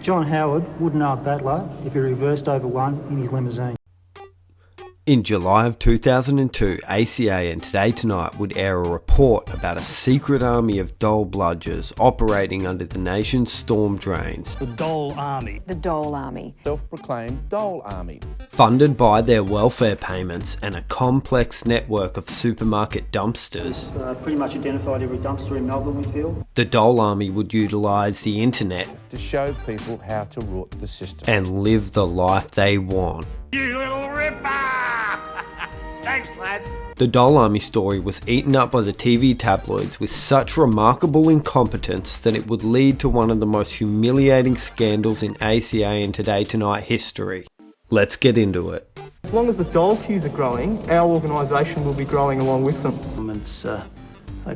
John Howard wouldn't know a battler if he reversed over one in his limousine. In July of 2002, ACA and Today Tonight would air a report about a secret army of Dole Bludgers operating under the nation's storm drains. The Dole Army. The Dole Army. Self-proclaimed Dole Army. Funded by their welfare payments and a complex network of supermarket dumpsters. Pretty much identified every dumpster in Melbourne, we feel. The Dole Army would utilise the internet To show people how to rot the system. and live the life they want. You little ripper! Thanks, lads. The Dole Army story was eaten up by the TV tabloids with such remarkable incompetence that it would lead to one of the most humiliating scandals in ACA and Today Tonight history. Let's get into it. As long as the dole queues are growing, our organisation will be growing along with them. Government's a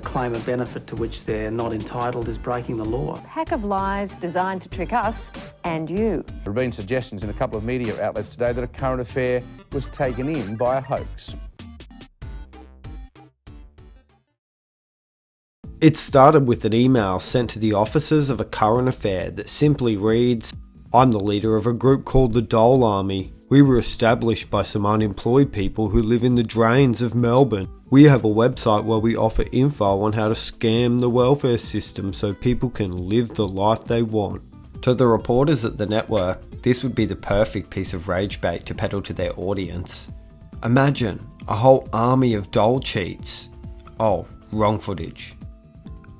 claim of benefit to which they're not entitled is breaking the law. A pack of lies designed to trick us and you. There have been suggestions in a couple of media outlets today that a current affair was taken in by a hoax. It started with an email sent to the officers of a current affair that simply reads, "I'm the leader of a group called the Dole Army. We were established by some unemployed people who live in the drains of Melbourne. We have a website where we offer info on how to scam the welfare system so people can live the life they want." To the reporters at the network, this would be the perfect piece of rage bait to peddle to their audience. Imagine a whole army of dole cheats. Oh, wrong footage.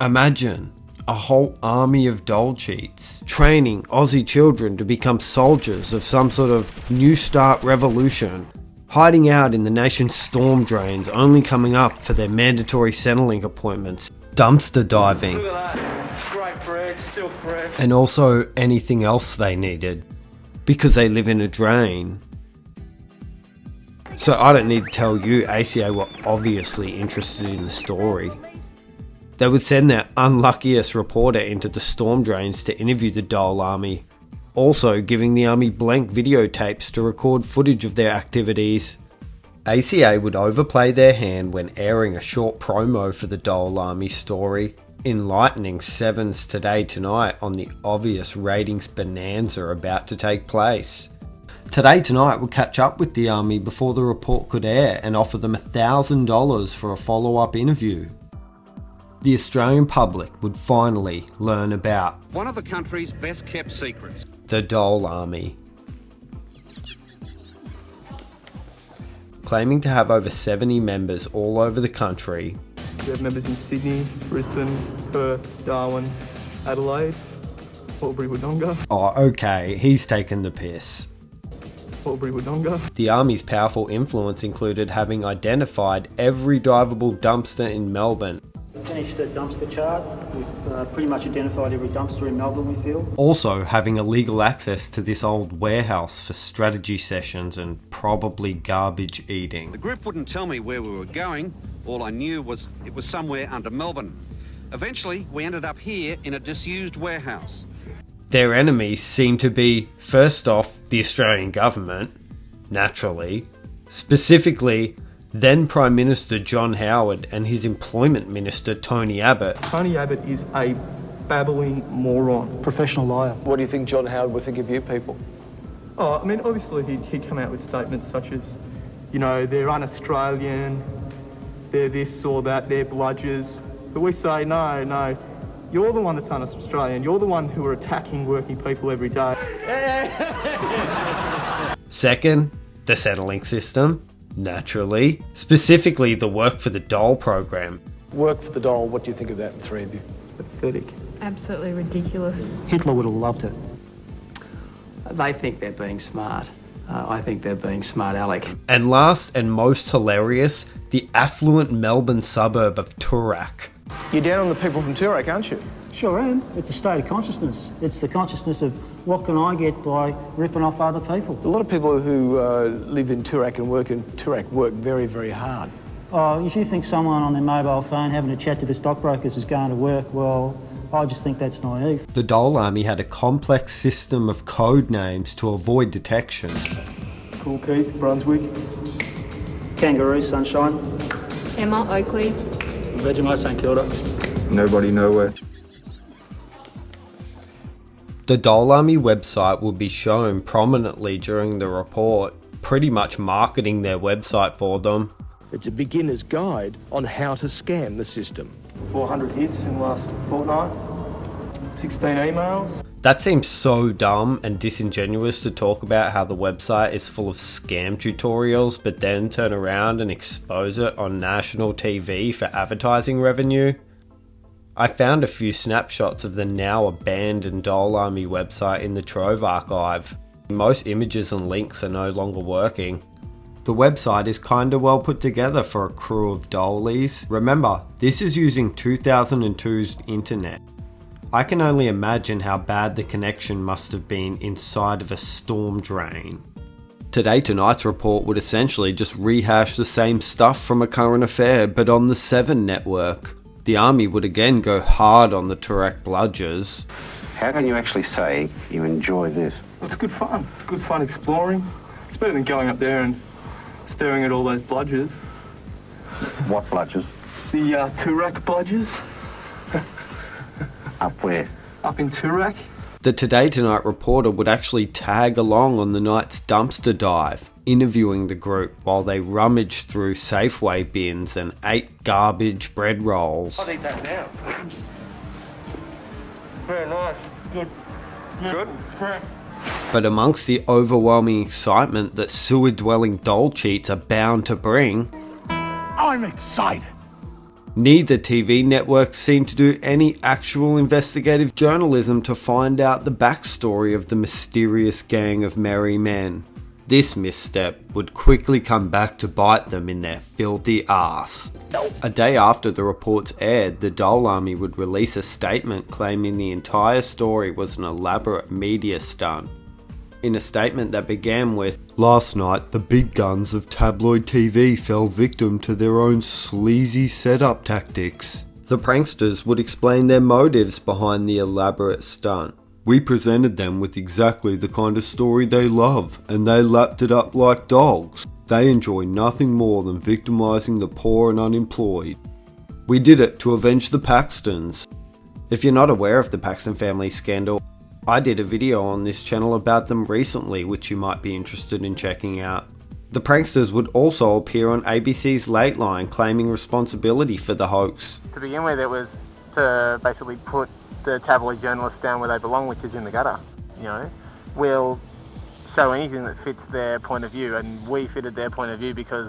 Imagine a whole army of dole cheats training Aussie children to become soldiers of some sort of new start revolution, hiding out in the nation's storm drains, only coming up for their mandatory Centrelink appointments, dumpster diving, Look at that. Great bread, still fresh. and also anything else they needed, because they live in a drain. So I don't need to tell you, ACA were obviously interested in the story. They would send their unluckiest reporter into the storm drains to interview the Dole Army, also giving the army blank videotapes to record footage of their activities. ACA would overplay their hand when airing a short promo for the Dole Army story, enlightening Seven's Today Tonight on the obvious ratings bonanza about to take place. Today Tonight would catch up with the army before the report could air and offer them $1,000 for a follow-up interview. The Australian public would finally learn about one of the country's best kept secrets. The Dole Army. Claiming to have over 70 members all over the country. We have members in Sydney, Brisbane, Perth, Darwin, Adelaide, Albury Wodonga, Oh, okay, he's taken the piss. Albury Wodonga. The Army's powerful influence included having identified every drivable dumpster in Melbourne. Finished the dumpster chart. We've pretty much identified every dumpster in Melbourne, we feel. Also having illegal access to this old warehouse for strategy sessions and probably garbage eating. The group wouldn't tell me where we were going. All I knew was it was somewhere under Melbourne. Eventually, we ended up here in a disused warehouse. Their enemies seem to be, first off, the Australian government, naturally, specifically then Prime Minister John Howard and his Employment Minister Tony Abbott. Tony Abbott is a babbling moron. Professional liar. What do you think John Howard would think of you people? Oh, I mean, obviously he'd come out with statements such as, you know, they're un-Australian, they're this or that, they're bludgers. But we say, no, you're the one that's un-Australian. You're the one who are attacking working people every day. Second, the Centrelink system, naturally. Specifically, the Work for the Dole program. Work for the dole, what do you think of that, the three of you? Pathetic. Absolutely ridiculous. Hitler would have loved it. They think they're being smart. I think they're being smart aleck. And last and most hilarious, the affluent Melbourne suburb of Toorak. You're down on the people from Toorak, aren't you? Sure am. It's a state of consciousness. It's the consciousness of what can I get by ripping off other people. A lot of people who live in Toorak and work in Toorak work very, very hard. Oh, if you think someone on their mobile phone having a chat to the stockbrokers is going to work, well, I just think that's naive. The Dole Army had a complex system of code names to avoid detection. Cool Keith, Brunswick. Kangaroo, Sunshine. Emma, Oakley. Vegemite, St Kilda. Nobody nowhere. The Dole Army website will be shown prominently during the report, pretty much marketing their website for them. It's a beginner's guide on how to scam the system. 400 hits in the last fortnight, 16 emails. That seems so dumb and disingenuous to talk about how the website is full of scam tutorials, but then turn around and expose it on national TV for advertising revenue. I found a few snapshots of the now abandoned Dole Army website in the Trove archive. Most images and links are no longer working. The website is kinda well put together for a crew of doleys. Remember, this is using 2002's internet. I can only imagine how bad the connection must have been inside of a storm drain. Today Tonight's report would essentially just rehash the same stuff from A Current Affair, but on the 7 network. The army would again go hard on the Turek Bludgers. How can you actually say you enjoy this? Well, it's good fun. It's good fun exploring. It's better than going up there and staring at all those bludgers. What bludgers? The Turek bludgers. Up where? Up in Turek. The Today Tonight reporter would actually tag along on the night's dumpster dive, interviewing the group while they rummaged through Safeway bins and ate garbage bread rolls. I'll eat that now. Very nice. Good. Good. But amongst the overwhelming excitement that sewer-dwelling dole cheats are bound to bring, I'm excited. Neither TV network seemed to do any actual investigative journalism to find out the backstory of the mysterious gang of merry men. This misstep would quickly come back to bite them in their filthy arse. A day after the reports aired, the Dole Army would release a statement claiming the entire story was an elaborate media stunt. In a statement that began with, "Last night, the big guns of tabloid TV fell victim to their own sleazy setup tactics." The pranksters would explain their motives behind the elaborate stunt. "We presented them with exactly the kind of story they love, and they lapped it up like dogs. They enjoy nothing more than victimising the poor and unemployed. We did it to avenge the Paxtons." If you're not aware of the Paxton family scandal, I did a video on this channel about them recently, which you might be interested in checking out. The pranksters would also appear on ABC's Late Line claiming responsibility for the hoax. To begin with, it was to basically put the tabloid journalists down where they belong, which is in the gutter. You know, we'll show anything that fits their point of view, and we fitted their point of view because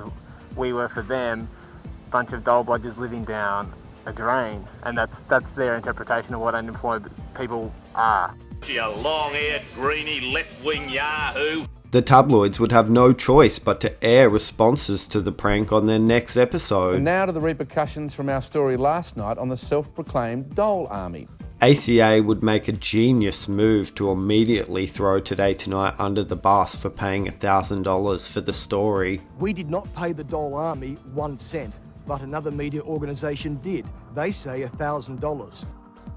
we were, for them, a bunch of dole bludgers living down a drain, and that's their interpretation of what unemployed people are. You long-haired, greeny, left-wing yahoo. The tabloids would have no choice but to air responses to the prank on their next episode. And now to the repercussions from our story last night on the self-proclaimed Dole Army. ACA would make a genius move to immediately throw Today Tonight under the bus for paying $1,000 for the story. We did not pay the Dole Army 1 cent, but another media organisation did. They say $1,000.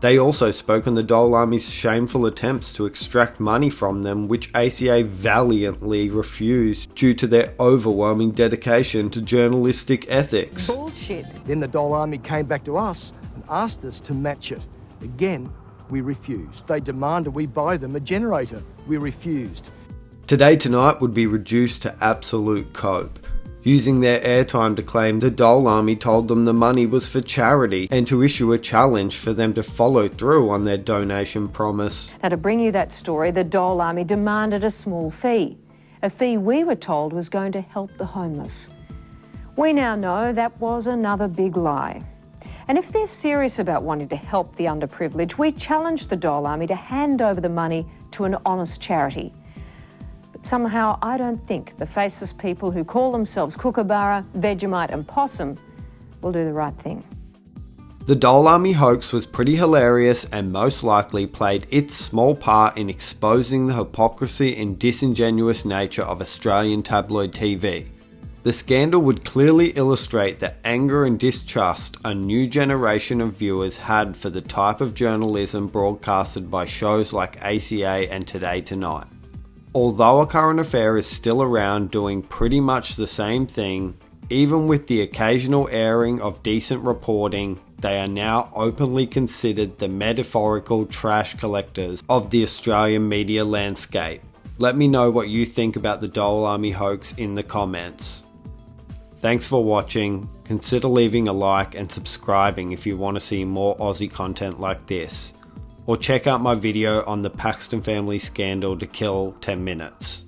They also spoke on the Dole Army's shameful attempts to extract money from them, which ACA valiantly refused due to their overwhelming dedication to journalistic ethics. Bullshit. Then the Dole Army came back to us and asked us to match it. Again, we refused. They demanded we buy them a generator. We refused. Today Tonight would be reduced to absolute cope, using their airtime to claim the Dole Army told them the money was for charity and to issue a challenge for them to follow through on their donation promise. Now, to bring you that story, the Dole Army demanded a small fee, a fee we were told was going to help the homeless. We now know that was another big lie. And if they're serious about wanting to help the underprivileged, we challenged the Dole Army to hand over the money to an honest charity. But somehow I don't think the faceless people who call themselves Kookaburra, Vegemite and Possum will do the right thing. The Dole Army hoax was pretty hilarious and most likely played its small part in exposing the hypocrisy and disingenuous nature of Australian tabloid TV. The scandal would clearly illustrate the anger and distrust a new generation of viewers had for the type of journalism broadcasted by shows like ACA and Today Tonight. Although A Current Affair is still around doing pretty much the same thing, even with the occasional airing of decent reporting, they are now openly considered the metaphorical trash collectors of the Australian media landscape. Let me know what you think about the Dole Army hoax in the comments. Thanks for watching. Consider leaving a like and subscribing if you want to see more Aussie content like this. Or check out my video on the Paxton family scandal to kill 10 minutes.